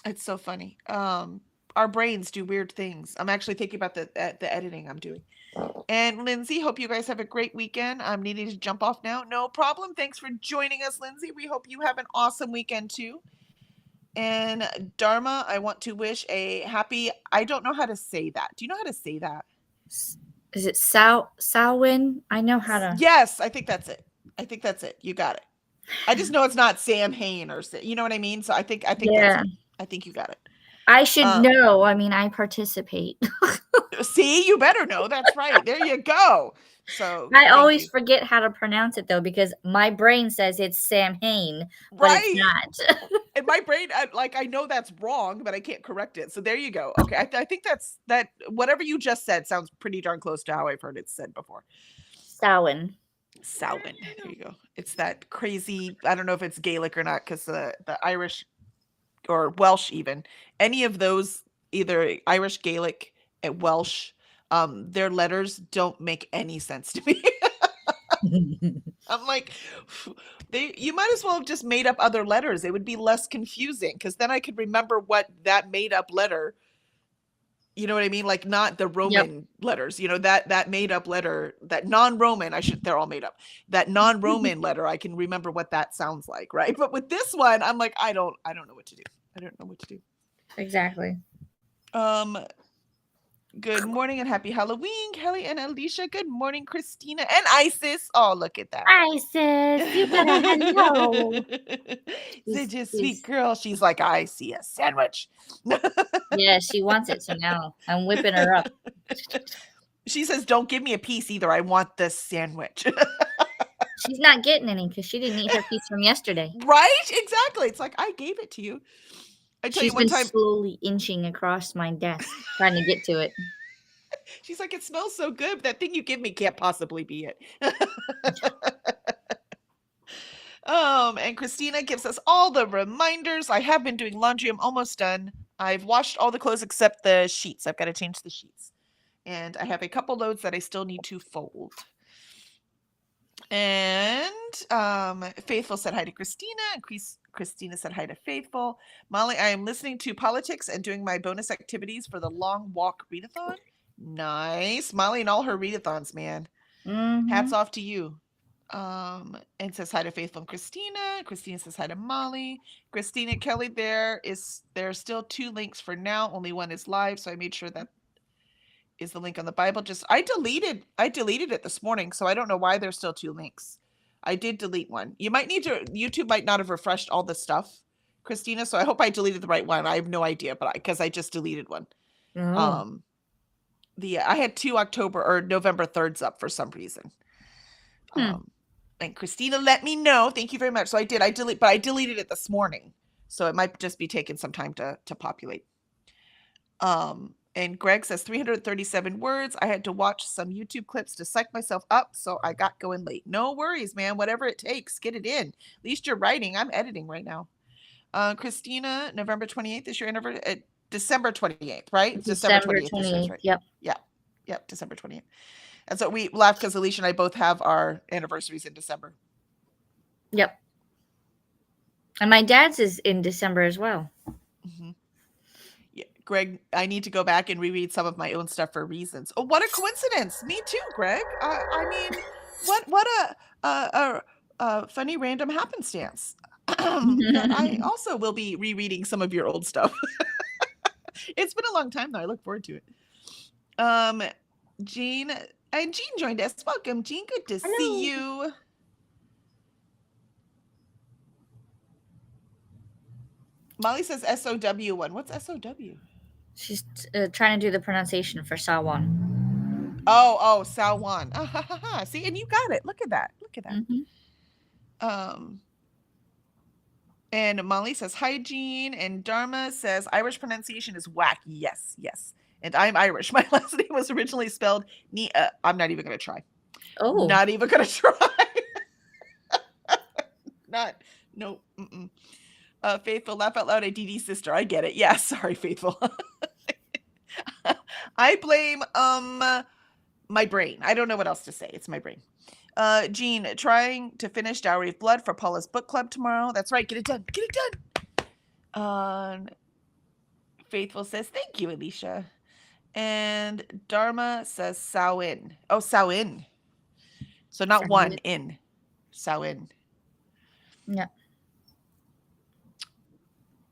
It's so funny. Our brains do weird things. I'm actually thinking about the editing I'm doing. And Lindsay, hope you guys have a great weekend. I'm needing to jump off now. No problem. Thanks for joining us, Lindsay. We hope you have an awesome weekend too. And Dharma, I want to wish a happy, I don't know how to say that. Do you know how to say that? Is it Samhain? I know how to. Yes, I think that's it. You got it. I just know it's not Sam Hain or you know what I mean? So I think yeah. that's it. I think you got it. I should know. I mean, I participate. See, you better know. That's right. There you go. So I always forget how to pronounce it though, because my brain says it's Sam Hain, but it's not. And my brain, I know that's wrong, but I can't correct it. So there you go. Okay, I think that whatever you just said sounds pretty darn close to how I've heard it said before. Samhain. There you go. It's that crazy. I don't know if it's Gaelic or not, because the Irish or Welsh, even any of those, either Irish, Gaelic, and Welsh, their letters don't make any sense to me. I'm like, you might as well have just made up other letters. It would be less confusing, because then I could remember what that made up letter, you know what I mean? Like, not the Roman letters, that made up letter, that non-Roman, they're all made up. That non-Roman letter, I can remember what that sounds like, right? But with this one, I'm like, I don't know what to do. I don't know what to do. Exactly. Good morning and happy Halloween, Kelly and Alicia. Good morning, Christina and Isis. Oh, look at that. Isis, you better hello. Such a sweet girl. She's like, I see a sandwich. Yeah, she wants it, so now I'm whipping her up. She says, don't give me a piece either. I want this sandwich. She's not getting any because she didn't eat her piece from yesterday. Right? Exactly. It's like, I gave it to you. She's been slowly inching across my desk, trying to get to it. She's like, it smells so good, but that thing you give me can't possibly be it. And Christina gives us all the reminders. I have been doing laundry. I'm almost done. I've washed all the clothes except the sheets. I've got to change the sheets. And I have a couple loads that I still need to fold. And Faithful said hi to Christina. And Christina said hi to Faithful. Molly, I am listening to politics and doing my bonus activities for the long walk readathon. Nice. Molly and all her readathons, man. Mm-hmm. Hats off to you. And says hi to Faithful and Christina. Christina says hi to Molly. Christina, Kelly, there are still 2 links for now. Only one is live, so I made sure that is the link on the Bible. I deleted it this morning, so I don't know why there's still 2 links. I did delete one. YouTube might not have refreshed all the stuff, Christina, so I hope I deleted the right one. I have no idea, but because I just deleted one. Oh. I had 2 October or November 3rds up for some reason. And Christina let me know. Thank you very much. So I deleted it this morning. So it might just be taking some time to populate. And Greg says 337 words. I had to watch some YouTube clips to psych myself up, so I got going late. No worries, man. Whatever it takes, get it in. At least you're writing. I'm editing right now. Christina, November 28th is your anniversary. December 28th, right? December 28th. Right? Yep. December 28th. And so we laughed because Alicia and I both have our anniversaries in December. Yep. And my dad's is in December as well. Mhm. Yeah, Greg, I need to go back and reread some of my own stuff for reasons. Oh, what a coincidence! Me too, Greg. I mean, what a funny random happenstance that I also will be rereading some of your old stuff. It's been a long time though. I look forward to it. Um, Jean and Jean joined us. Welcome, Jean. Good to Hello. see you. Molly says SOW one. What's SOW? She's trying to do the pronunciation for Sawan. Oh, Salwan. Ah, ha, ha, ha. See, and you got it. Look at that. Look at that. Um, and Molly says hygiene, and Dharma says Irish pronunciation is whack. Yes, yes. And I'm Irish. My last name was originally spelled Nia. I'm not even gonna try. Oh, Not even gonna try. Not no. Mm-mm. Faithful, laugh out loud at Dee Dee's sister. I get it. Yeah, sorry, Faithful. I blame my brain. I don't know what else to say. It's my brain. Jean, trying to finish Dowry of Blood for Paula's book club tomorrow. That's right. Get it done. Get it done. Faithful says, thank you, Alicia. And Dharma says, Sawin. Oh, Sawin. So not Sound one good. in. Sawin. Yeah.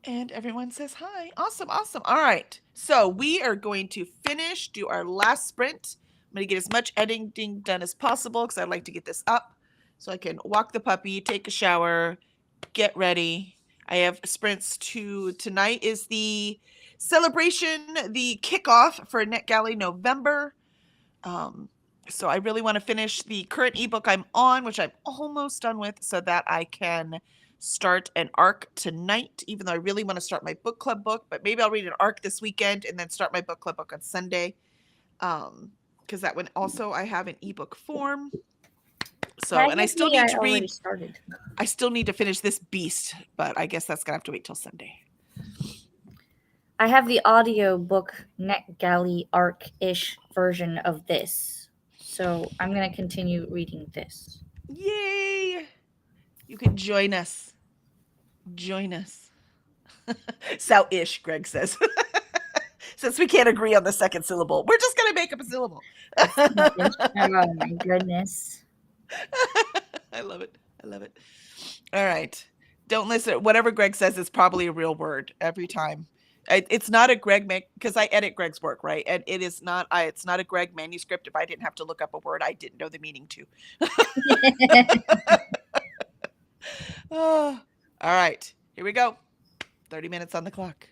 And everyone says hi. Awesome, awesome. All right. So we are going to finish, do our last sprint. I'm going to get as much editing done as possible because I'd like to get this up so I can walk the puppy, take a shower, get ready. I have sprints to tonight is the celebration, the kickoff for NetGalley November. So I really want to finish the current ebook I'm on, which I'm almost done with, so that I can start an arc tonight, even though I really want to start my book club book, but maybe I'll read an arc this weekend and then start my book club book on Sunday. Because that one also I have an ebook form. So, and I still Technically, need I to already read, started. I still need to finish this beast, but I guess that's gonna have to wait till Sunday. I have the audio book NetGalley arc-ish version of this. So I'm going to continue reading this. Yay! You can join us. Join us. Sow-ish, Greg says. Since we can't agree on the second syllable, we're just gonna make up a syllable. Oh my goodness. I love it. I love it. All right. Don't listen. Whatever Greg says is probably a real word every time. It's not a Greg because I edit Greg's work, right? And it is not. It's not a Greg manuscript. If I didn't have to look up a word I didn't know the meaning to. Oh, all right. Here we go. 30 minutes on the clock.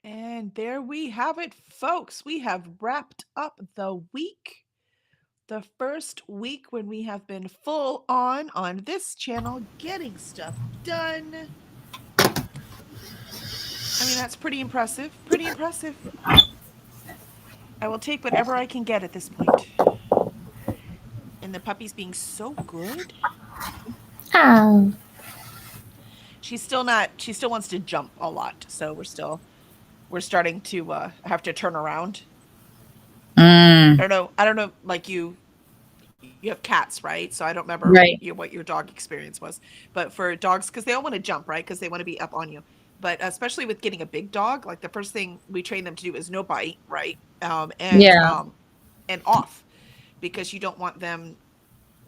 And there we have it, folks. We have wrapped up the week. The first week when we have been full on this channel getting stuff done. I mean, that's pretty impressive. Pretty impressive. I will take whatever I can get at this point. And the puppy's being so good. Oh. She still wants to jump a lot. So we're starting to have to turn around. I don't know, like you have cats, right? So I don't remember Right. what your dog experience was. But for dogs, because they all want to jump, right? Because they want to be up on you. But especially with getting a big dog, like the first thing we train them to do is no bite, right? And off, because you don't want them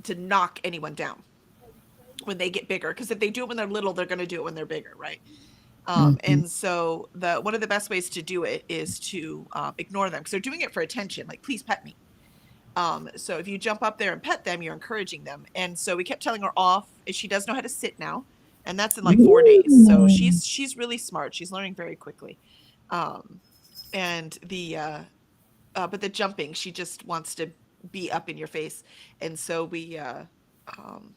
to knock anyone down when they get bigger. Because if they do it when they're little, they're going to do it when they're bigger, right? And so one of the best ways to do it is to ignore them, because they're doing it for attention. Like, please pet me. So if you jump up there and pet them, you're encouraging them. And so we kept telling her off. She does know how to sit now, and that's in like 4 days. So she's really smart. She's learning very quickly. And but the jumping, she just wants to be up in your face. And so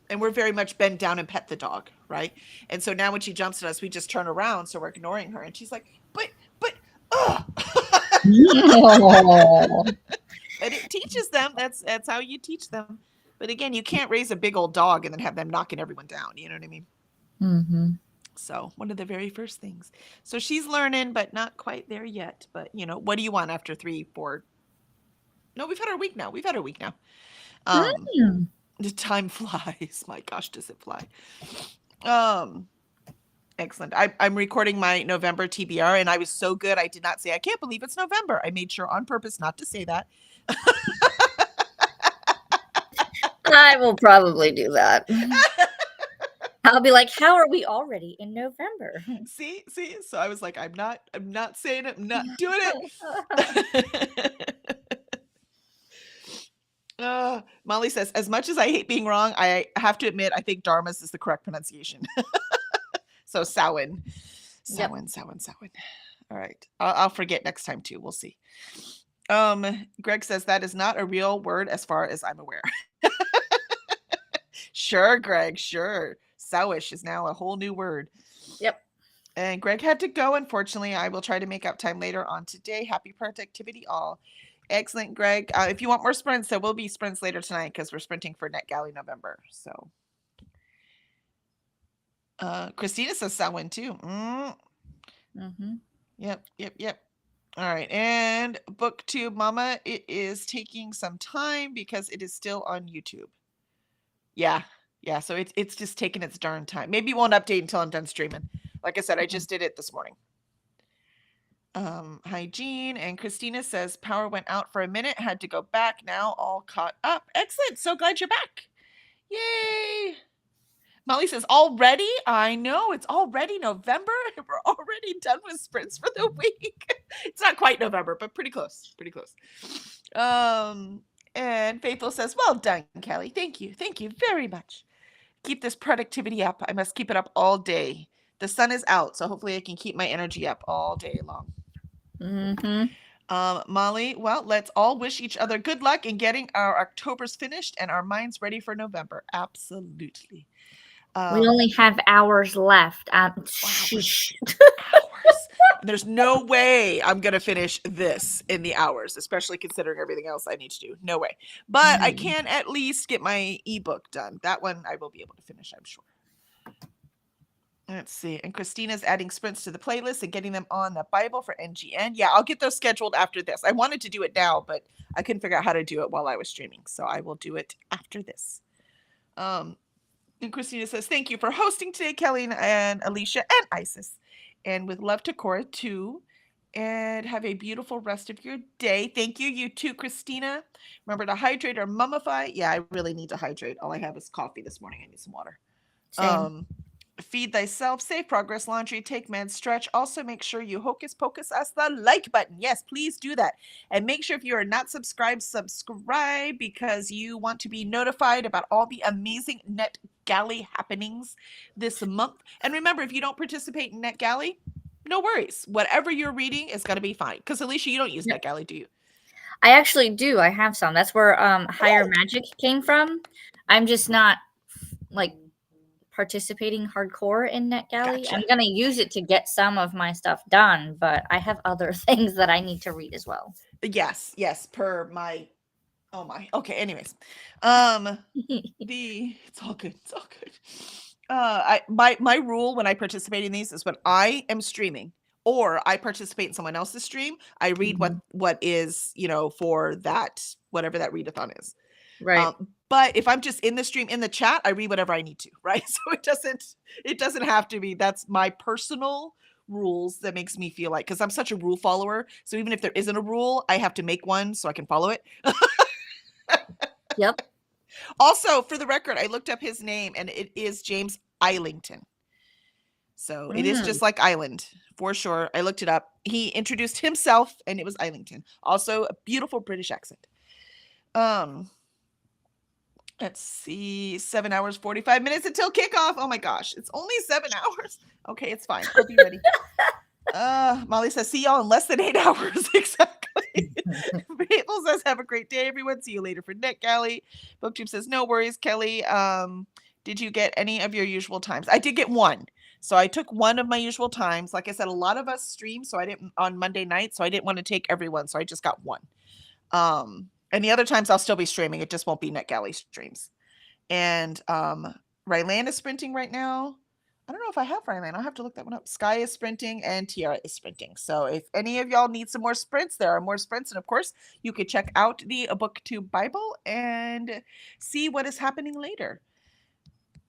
and we're very much bend down and pet the dog, right? And so now when she jumps at us, we just turn around, so we're ignoring her, and she's like, but But it teaches them. That's how you teach them. But again, you can't raise a big old dog and then have them knocking everyone down. You know what I mean? Mm-hmm. So one of the very first things. So she's learning, but not quite there yet. But what do you want after 3, 4? No, we've had our week now. The time flies. My gosh, does it fly? Excellent. I'm recording my November TBR, and I was so good. I did not say, I can't believe it's November. I made sure on purpose not to say that. I will probably do that. I'll be like, how are we already in November? See. So I was like, I'm not saying it. I'm not doing it. Molly says, as much as I hate being wrong, I have to admit, I think Dharma's is the correct pronunciation. So Samhain. Yep. Samhain. All right. I'll forget next time too. We'll see. Greg says that is not a real word as far as I'm aware. Sure, Greg, sure. Sowish is now a whole new word. Yep. And Greg had to go, unfortunately. I will try to make up time later on today. Happy productivity all. Excellent, Greg. If you want more sprints, there will be sprints later tonight because we're sprinting for NetGalley November. So Christina says Samhain too. Mm-hmm. Yep. All right. And BookTube Mama, it is taking some time because it is still on YouTube. Yeah. So it's just taking its darn time. Maybe it won't update until I'm done streaming. Like I said, I just did it this morning. Hi, Jean. And Christina says power went out for a minute, had to go back. Now all caught up. Excellent. So glad you're back. Yay. Molly says, already? I know, it's already November. We're already done with sprints for the week. It's not quite November, but pretty close. And Faithful says, well done, Kelly. Thank you very much. Keep this productivity up. I must keep it up all day. The sun is out, so hopefully I can keep my energy up all day long. Mm-hmm. Molly, well, let's all wish each other good luck in getting our Octobers finished and our minds ready for November. Absolutely. We only have hours left. Hours. There's no way I'm going to finish this in the hours, especially considering everything else I need to do. No way. But I can at least get my ebook done. That one I will be able to finish, I'm sure. Let's see. And Christina's adding sprints to the playlist and getting them on the Bible for NGN. Yeah, I'll get those scheduled after this. I wanted to do it now, but I couldn't figure out how to do it while I was streaming. So I will do it after this. And Christina says, thank you for hosting today, Kelly and Alicia and Isis. And with love to Cora, too. And have a beautiful rest of your day. Thank you. You too, Christina. Remember to hydrate or mummify. Yeah, I really need to hydrate. All I have is coffee this morning. I need some water. Same. Feed thyself, save progress, laundry, take meds, stretch. Also, make sure you hocus pocus us the like button. Yes, please do that. And make sure if you are not subscribed, subscribe, because you want to be notified about all the amazing NetGalley happenings this month. And remember, if you don't participate in NetGalley, no worries. Whatever you're reading is gonna be fine. Because Alicia, you don't use Yep. NetGalley, do you? I actually do. I have some. That's where Higher Oh, Magic came from. I'm just not like participating hardcore in NetGalley. gotcha. I'm gonna use it to get some of my stuff done, but I have other things that I need to read as well. Yes, per my oh my. Okay, anyways. It's all good. It's all good. My rule when I participate in these is when I am streaming or I participate in someone else's stream, I read Mhm. what is, for that whatever that readathon is. Right. But if I'm just in the stream in the chat, I read whatever I need to, right? So it doesn't have to be. That's my personal rules that makes me feel like because I'm such a rule follower. So even if there isn't a rule, I have to make one so I can follow it. Yep. Also, for the record, I looked up his name and it is James Islington. So it is just like Island for sure. I looked it up. He introduced himself and it was Islington. Also a beautiful British accent. Let's see, 7 hours, 45 minutes until kickoff. Oh my gosh, it's only 7 hours. Okay, it's fine. I'll be ready. Molly says, see y'all in less than 8 hours. Exactly. Maple says, have a great day, everyone. See you later for NetGalley. BookTube says, no worries, Kelly. Did you get any of your usual times? I did get one. So I took one of my usual times. Like I said, a lot of us stream, so I didn't on Monday night, so I didn't want to take everyone, so I just got one. And the other times I'll still be streaming. It just won't be NetGalley streams. And Rylan is sprinting right now. I don't know if I have Rylan. I'll have to look that one up. Sky is sprinting and Tiara is sprinting. So if any of y'all need some more sprints, there are more sprints. And of course, you could check out the BookTube Bible and see what is happening later.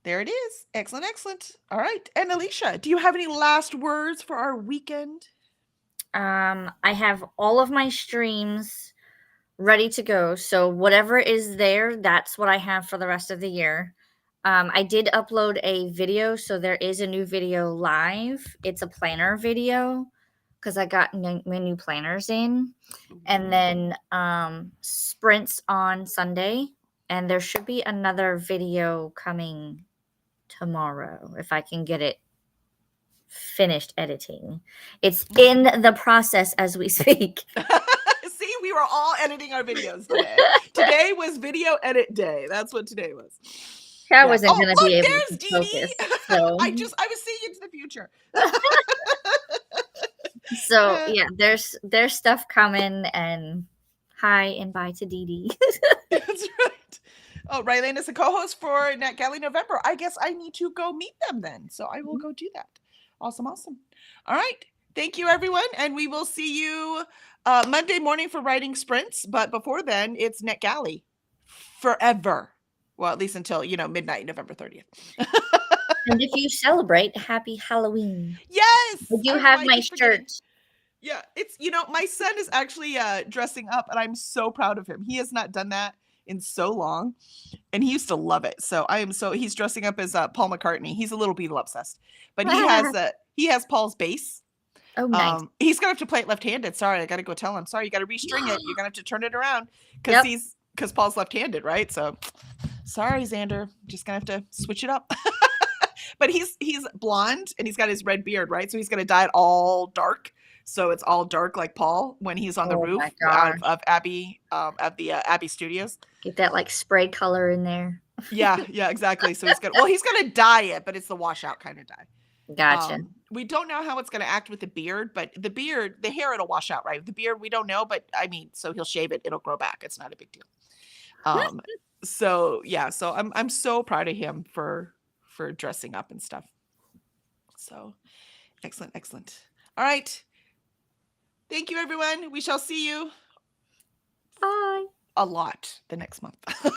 There it is. Excellent, excellent. All right. And Alicia, do you have any last words for our weekend? I have all of my streams ready to go. So whatever is there, that's what I have for the rest of the year. I did upload a video, so there is a new video live. It's a planner video because I got my new planners in, and then sprints on Sunday, and there should be another video coming tomorrow if I can get it finished editing. It's in the process as we speak. See, we were all editing our videos today. Today was video edit day. That's what today was. I Yeah. wasn't Oh, gonna look, be able there's to Dee focus. Dee. So, I was seeing into the future. so yeah, there's stuff coming, and hi and bye to Dee Dee. That's right. Oh, Rylan is a co-host for NetGalley November. I guess I need to go meet them then. So I will go do that. Awesome, awesome. All right. Thank you, everyone. And we will see you Monday morning for writing sprints. But before then, it's NetGalley forever. Well, at least until, midnight, November 30th. And if you celebrate, happy Halloween. Yes. I do I have keep my forgetting. shirt. Yeah, it's my son is actually dressing up and I'm so proud of him. He has not done that in so long and he used to love it. So he's dressing up as Paul McCartney. He's a little Beatle obsessed. But he has Paul's bass. Oh, nice. He's going to have to play it left-handed. Sorry, I got to go tell him. Sorry, you got to restring it. You're going to have to turn it around Yep. cuz Paul's left-handed, right? So sorry, Xander. Just going to have to switch it up. But he's blonde and he's got his red beard, right? So he's going to dye it all dark. So it's all dark like Paul when he's on the roof of Abbey at the Abbey Studios. Get that like spray color in there. Yeah, exactly. So he's gonna dye it, but it's the washout kind of dye. Gotcha. We don't know how it's gonna act with the beard, but the hair it'll wash out, right? The beard we don't know, but I mean, so he'll shave it, it'll grow back. It's not a big deal. So yeah, so I'm so proud of him for dressing up and stuff. So excellent. All right. Thank you, everyone. We shall see you Bye. a lot the next month.